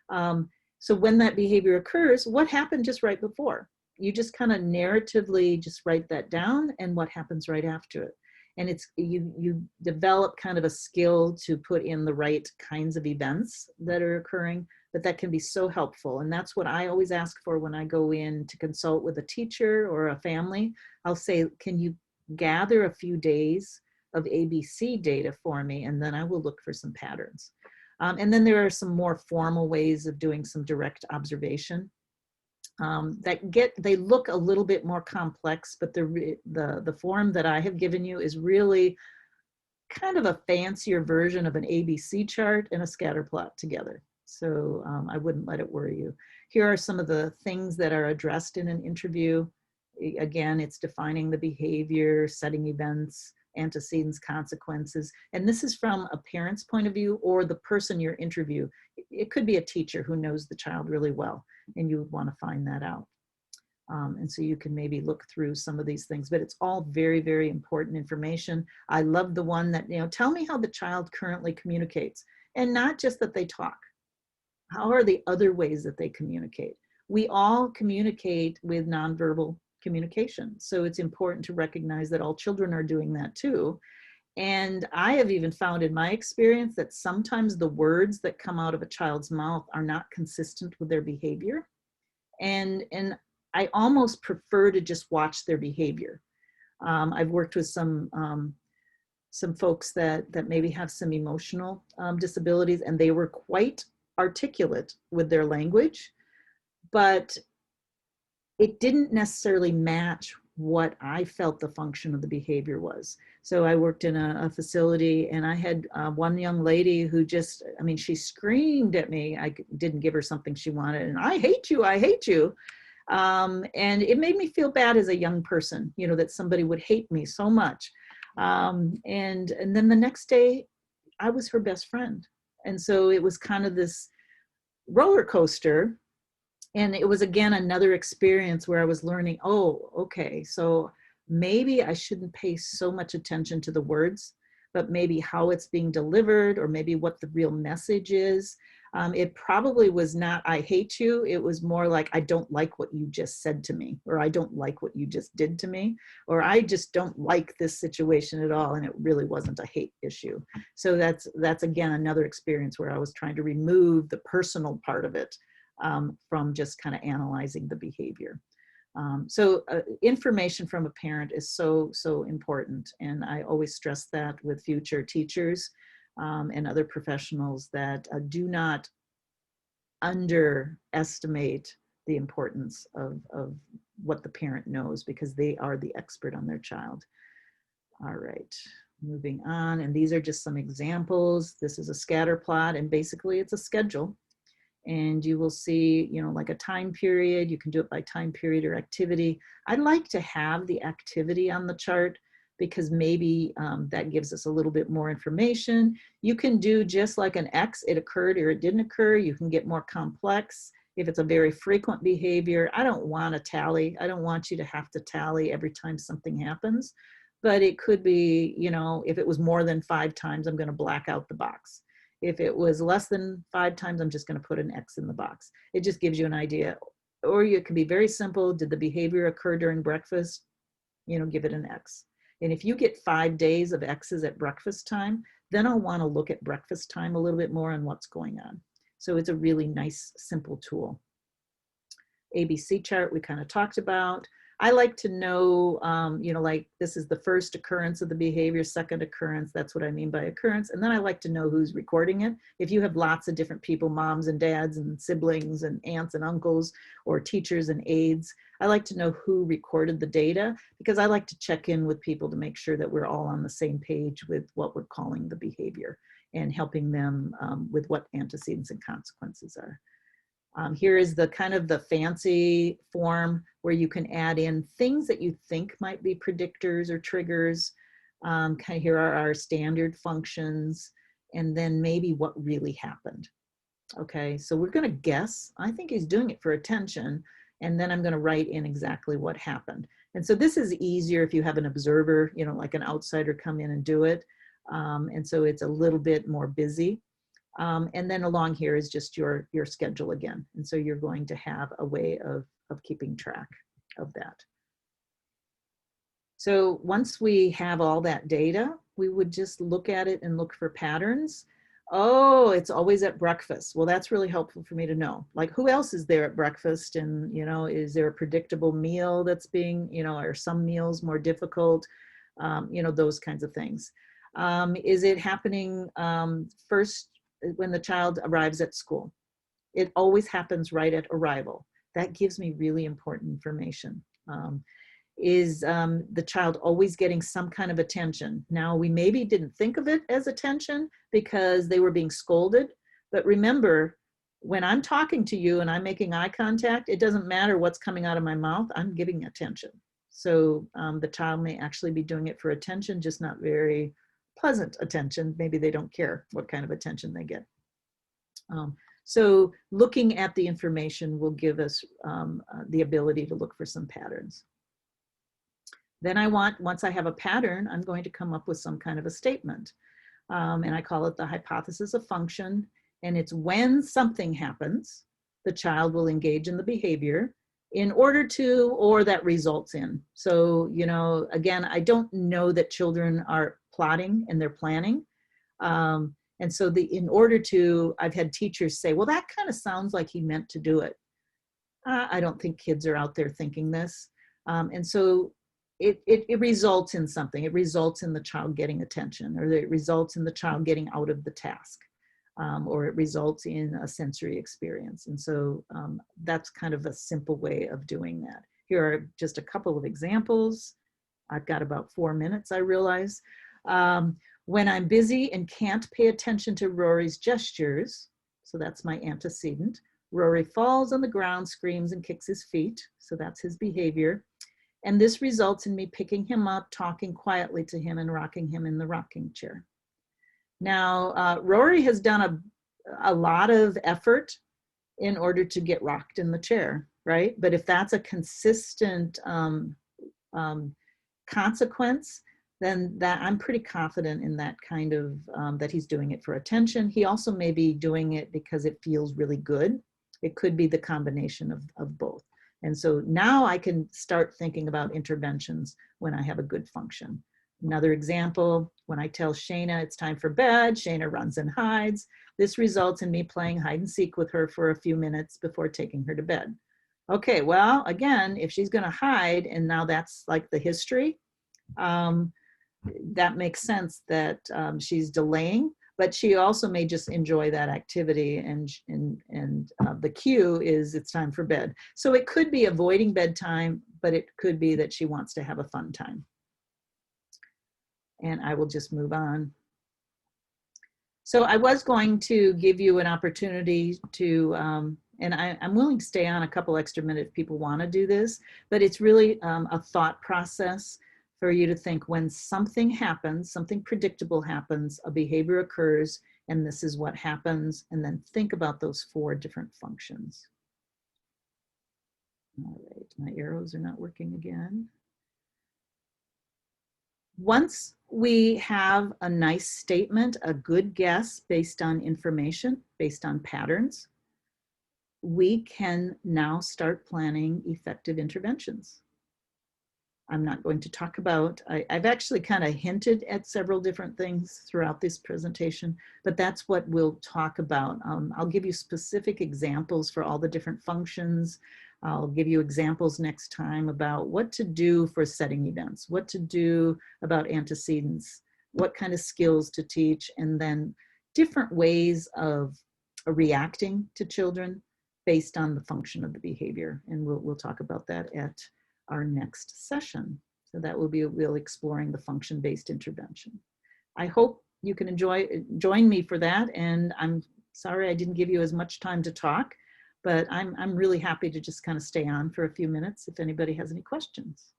So when that behavior occurs, what happened just right before? You just kind of narratively just write that down and what happens right after it. And it's you develop kind of a skill to put in the right kinds of events that are occurring, but that can be so helpful. And that's what I always ask for when I go in to consult with a teacher or a family. I'll say, can you gather a few days of ABC data for me? And then I will look for some patterns. And then there are some more formal ways of doing some direct observation. They look a little bit more complex, but the form that I have given you is really kind of a fancier version of an ABC chart and a scatter plot together. So I wouldn't let it worry you. Here are some of the things that are addressed in an interview. Again, it's defining the behavior, setting events, antecedents, consequences. And this is from a parent's point of view or the person you're interviewing. It could be a teacher who knows the child really well, and you would want to find that out. And so you can maybe look through some of these things, but it's all very, very important information. I love the one that, tell me how the child currently communicates, and not just that they talk. How are the other ways that they communicate? We all communicate with nonverbal communication. So it's important to recognize that all children are doing that too. And I have even found in my experience that sometimes the words that come out of a child's mouth are not consistent with their behavior. And I almost prefer to just watch their behavior. I've worked with some folks that maybe have some emotional disabilities, and they were quite articulate with their language, but it didn't necessarily match what I felt the function of the behavior was. So I worked in a facility, and I had one young lady who just, she screamed at me. I didn't give her something she wanted, and I hate you, I hate you. And it made me feel bad as a young person, that somebody would hate me so much. And then the next day, I was her best friend. And so it was kind of this roller coaster. And it was, again, another experience where I was learning, oh, okay, so maybe I shouldn't pay so much attention to the words, but maybe how it's being delivered, or maybe what the real message is. It probably was not, I hate you. It was more like, I don't like what you just said to me, or I don't like what you just did to me, or I just don't like this situation at all. And it really wasn't a hate issue. So that's again, another experience where I was trying to remove the personal part of it from just kind of analyzing the behavior. So information from a parent is so, so important. And I always stress that with future teachers and other professionals, that do not underestimate the importance of what the parent knows, because they are the expert on their child. All right, moving on. And these are just some examples. This is a scatter plot, and basically it's a schedule. And you will see, like a time period. You can do it by time period or activity. I'd like to have the activity on the chart, because maybe that gives us a little bit more information. You can do just like an X, it occurred or it didn't occur. You can get more complex. If it's a very frequent behavior, I don't want to tally. I don't want you to have to tally every time something happens. But it could be, if it was more than 5 times, I'm going to black out the box. If it was less than 5 times, I'm just going to put an X in the box. It just gives you an idea. Or it can be very simple. Did the behavior occur during breakfast? Give it an X. And if you get 5 days of X's at breakfast time, then I'll want to look at breakfast time a little bit more and what's going on. So it's a really nice, simple tool. ABC chart we kind of talked about. I like to know, like this is the first occurrence of the behavior, second occurrence, that's what I mean by occurrence. And then I like to know who's recording it. If you have lots of different people, moms and dads and siblings and aunts and uncles, or teachers and aides, I like to know who recorded the data, because I like to check in with people to make sure that we're all on the same page with what we're calling the behavior, and helping them with what antecedents and consequences are. Here is the kind of the fancy form where you can add in things that you think might be predictors or triggers. Here are our standard functions, and then maybe what really happened. Okay, so we're going to guess. I think he's doing it for attention, and then I'm going to write in exactly what happened. And so this is easier if you have an observer, like an outsider come in and do it. And so it's a little bit more busy. And then along here is just your schedule again. And so you're going to have a way of keeping track of that. So once we have all that data, we would just look at it and look for patterns. Oh, it's always at breakfast. Well, that's really helpful for me to know. Like, who else is there at breakfast? And, you know, is there a predictable meal that's being, you know, are some meals more difficult? You know, those kinds of things. Is it happening first when the child arrives at school? It always happens right at arrival. That gives me really important information. Is the child always getting some kind of attention? Now, we maybe didn't think of it as attention because they were being scolded, but remember, when I'm talking to you and I'm making eye contact, it doesn't matter what's coming out of my mouth, I'm giving attention. So the child may actually be doing it for attention, just not very pleasant attention. Maybe they don't care what kind of attention they get. So looking at the information will give us the ability to look for some patterns. Then once I have a pattern, I'm going to come up with some kind of a statement. And I call it the hypothesis of function. And it's when something happens, the child will engage in the behavior in order to, or that results in. So, you know, again, I don't know that children are plotting and they're planning. And so in order to, I've had teachers say, well, that kind of sounds like he meant to do it. I don't think kids are out there thinking this. And so it results in something. It results in the child getting attention, or it results in the child getting out of the task, or it results in a sensory experience. And so that's kind of a simple way of doing that. Here are just a couple of examples. I've got about 4 minutes, I realize. When I'm busy and can't pay attention to Rory's gestures, so that's my antecedent, Rory falls on the ground, screams, and kicks his feet. So that's his behavior. And this results in me picking him up, talking quietly to him, and rocking him in the rocking chair. Now, Rory has done a lot of effort in order to get rocked in the chair, right? But if that's a consistent consequence, then that I'm pretty confident in that kind of, that he's doing it for attention. He also may be doing it because it feels really good. It could be the combination of both. And so now I can start thinking about interventions when I have a good function. Another example, when I tell Shayna it's time for bed, Shayna runs and hides. This results in me playing hide and seek with her for a few minutes before taking her to bed. Okay, well, again, if she's gonna hide, and now that's like the history, that makes sense that she's delaying, but she also may just enjoy that activity, and the cue is it's time for bed. So it could be avoiding bedtime, but it could be that she wants to have a fun time. And I will just move on. So I was going to give you an opportunity to, and I'm willing to stay on a couple extra minutes if people want to do this, but it's really a thought process for you to think when something happens, something predictable happens, a behavior occurs, and this is what happens, and then think about those 4 different functions. All right, my arrows are not working again. Once we have a nice statement, a good guess based on information, based on patterns, we can now start planning effective interventions. I'm not going to talk about, I've actually kind of hinted at several different things throughout this presentation, but that's what we'll talk about. I'll give you specific examples for all the different functions. I'll give you examples next time about what to do for setting events, what to do about antecedents, what kind of skills to teach, and then different ways of reacting to children based on the function of the behavior. And we'll talk about that at our next session. So that will be real exploring the function-based intervention. I hope you can join me for that. And I'm sorry I didn't give you as much time to talk, but I'm really happy to just kind of stay on for a few minutes if anybody has any questions.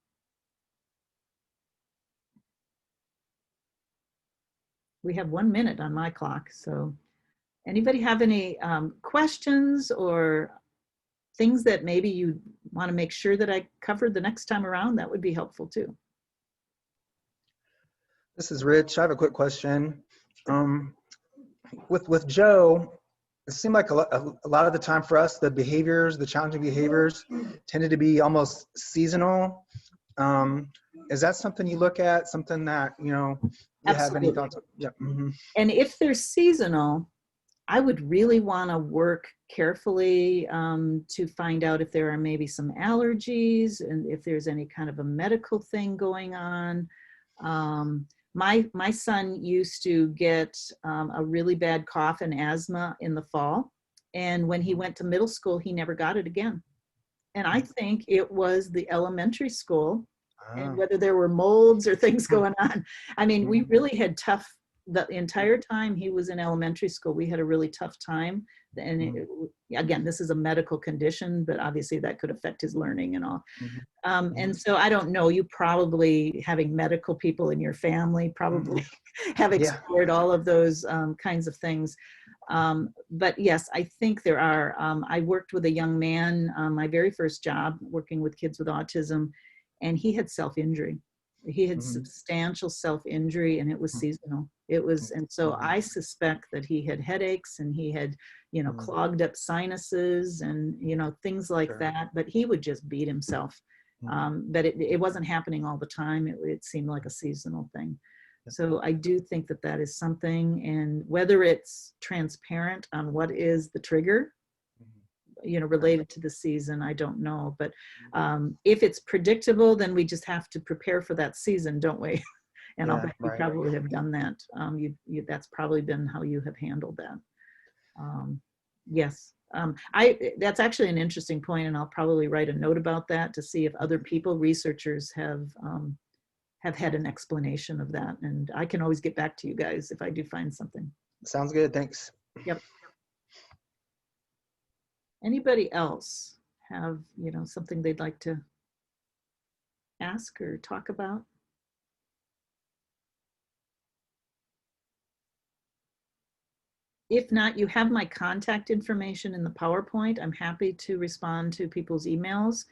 We have 1 minute on my clock. So anybody have any questions or things that maybe you want to make sure that I covered the next time around? That would be helpful too. This is Rich. I have a quick question. With Joe, it seemed like a lot of the time for us, the behaviors, the challenging behaviors tended to be almost seasonal. Is that something you look at? Something that, you know, you have any Absolutely. thoughts on? Yeah. Mhm. And if they're seasonal, I would really want to work carefully to find out if there are maybe some allergies and if there's any kind of a medical thing going on. My son used to get a really bad cough and asthma in the fall. And when he went to middle school, he never got it again. And I think it was the elementary school and Ah, whether there were molds or things Hmm. going on. I mean, we Mhm. really had tough, the entire time he was in elementary school, we had a really tough time. And again, this is a medical condition, but obviously that could affect his learning and all. Mhm. And so I don't know, you probably, having medical people in your family, probably have Yeah. explored all of those kinds of things. But yes, I think there are. I worked with a young man, my very first job working with kids with autism, and he had self-injury. He had Mhm. substantial self-injury and it was seasonal. It was, and so Mhm. I suspect that he had headaches and he had, you know, Mhm. clogged up sinuses and, you know, things like Sure. that, but he would just beat himself. But it wasn't happening all the time. It seemed like a seasonal thing. So I do think that that is something, and whether it's transparent on what is the trigger, you know, related to the season, I don't know. But if it's predictable, then we just have to prepare for that season, don't we? And I'll Yeah. bet you Right. probably have done that. That's probably been how you have handled that. Yes. That's actually an interesting point, and I'll probably write a note about that to see if other people, researchers, have had an explanation of that. And I can always get back to you guys if I do find something. Sounds good. Thanks. Yep. Anybody else have, you know, something they'd like to ask or talk about? If not, you have my contact information in the PowerPoint. I'm happy to respond to people's emails.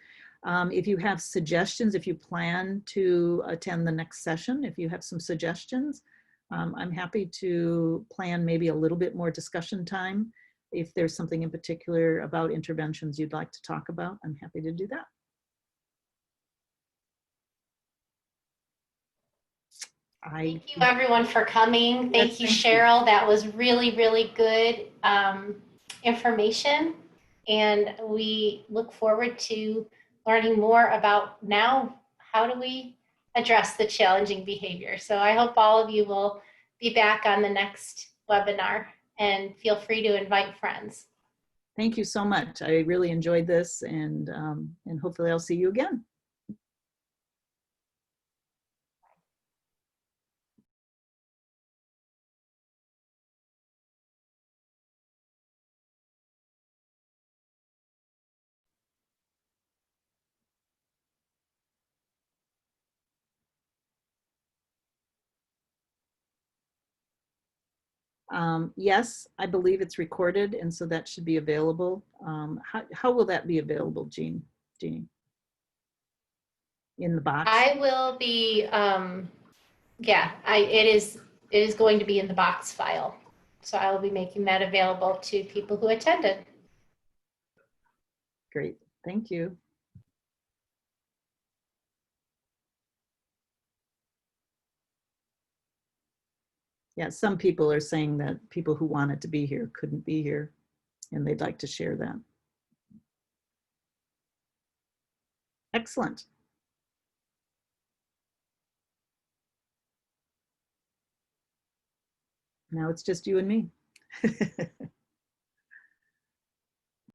If you have suggestions, if you plan to attend the next session, if you have some suggestions, I'm happy to plan maybe a little bit more discussion time. If there's something in particular about interventions you'd like to talk about, I'm happy to do that. Thank you everyone for coming. Thank you, Cheryl. That was really, really good information. And we look forward to learning more about now, how do we address the challenging behavior? So I hope all of you will be back on the next webinar, and feel free to invite friends. Thank you so much. I really enjoyed this, and hopefully I'll see you again. Yes, I believe it's recorded, and so that should be available. How will that be available, Jeannie? In the box? I will be, it is going to be in the box file. So I will be making that available to people who attended. Great, thank you. Yeah, some people are saying that people who wanted to be here couldn't be here, and they'd like to share that. Excellent. Now it's just you and me.